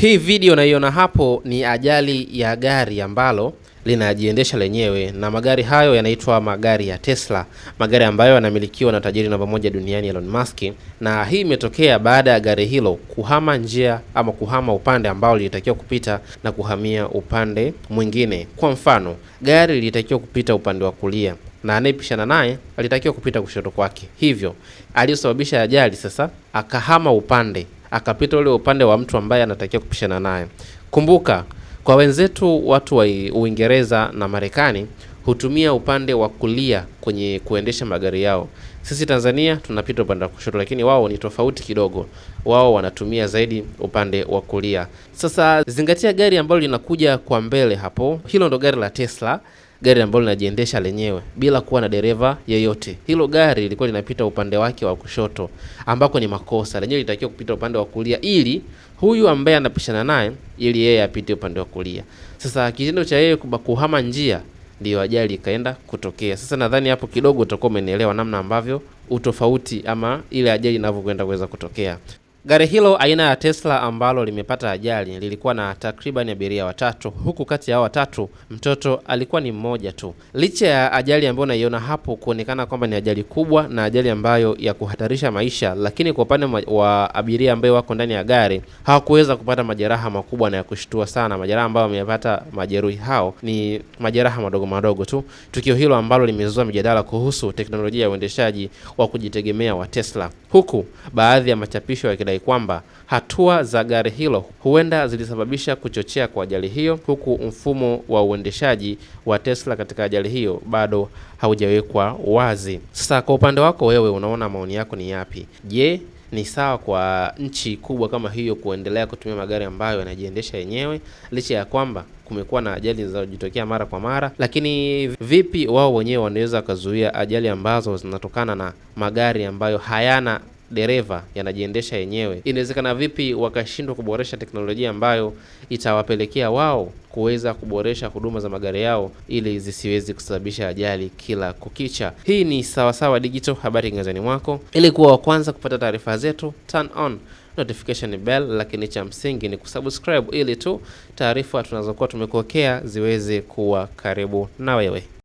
Hii video unaiona hapo ni ajali ya gari ambalo linajiendesha lenyewe, na magari hayo yanaitwa magari ya Tesla, magari ambayo yanamilikiwa na tajiri namba moja duniani Elon Musk. Na hii imetokea baada ya gari hilo kuhama njia ama kuhama upande ambao lilitakiwa kupita na kuhamia upande mwingine. Kwa mfano, gari lilitakiwa kupita upande wa kulia na anayepishana naye alitakiwa kupita kushoto kwake, hivyo aliyosababisha ajali sasa akahama upande, akapita ule upande wa mtu ambaye anatakiwa kupishana naye. Kumbuka, kwa wenzetu watu wa Uingereza na Marekani hutumia upande wa kulia kwenye kuendesha magari yao. Sisi Tanzania tunapita upande wa kushoto, lakini wao ni tofauti kidogo. Wao wanatumia zaidi upande wa kulia. Sasa zingatia gari ambalo linakuja kwa mbele hapo. Hilo ndo gari la Tesla, gari ambalo linajiendesha lenyewe bila kuwa na dereva yeyote. Hilo gari lilikuwa linapita upande wake wa kushoto ambako ni makosa. Lenyewe litakiwa kupita upande wa kulia ili huyu ambaye anapishana naye ili yeye apite upande wa kulia. Sasa kitendo cha yeye kuhama njia ndio ajali ikaenda kutokea. Sasa nadhani hapo kidogo utakuwa umenielewa namna ambavyo utofauti ama ile ajali inavyokwenda kuweza kutokea. Gari hilo aina ya Tesla ambalo limepata ajali lilikuwa na takriban abiria watatu, huku kati ya hao watatu mtoto alikuwa ni mmoja tu. Licha ya ajali ambayo unaiona hapo kuonekana kwamba ni ajali kubwa na ajali ambayo ya kuhatarisha maisha, lakini kwa upande wa abiria ambao wako ndani ya gari hawakuweza kupata majeraha makubwa na ya kushtua sana. Majeraha ambayo wamepata majeruhi hao ni majeraha madogo madogo tu. Tukio hilo ambalo limezua mjadala kuhusu teknolojia ya uendeshaji wa kujitegemea wa Tesla, huku baadhi ya machapisho yakidai kwamba hatua za gari hilo huenda zilisababisha kuchochea kwa ajali hiyo, huku mfumo wa uendeshaji wa Tesla katika ajali hiyo bado haujawekwa wazi. Sasa kwa upande wako wewe, unaona maoni yako ni yapi? Je, ni sawa kwa nchi kubwa kama hiyo kuendelea kutumia magari ambayo yanajiendesha yenyewe licha ya kwamba kumekuwa na ajali zinazojitokea mara kwa mara? Lakini vipi wao wenyewe wanaweza kuzuia ajali ambazo zinatokana na magari ambayo hayana dereva, yanajiendesha yenyewe? Inawezekana vipi wakashindwa kuboresha teknolojia ambayo itawapelekea wao kuweza kuboresha huduma za magari yao ili zisiwezi kusababisha ajali kila kukicha? Hii ni Sawasawa Digital, habari ngazani mwako. Ili kuwa wa kwanza kupata taarifa zetu, turn on notification bell, lakini cha msingi ni kusubscribe ili tu taarifa tunazokuwa tumekuwekea ziweze kuwa karibu na wewe.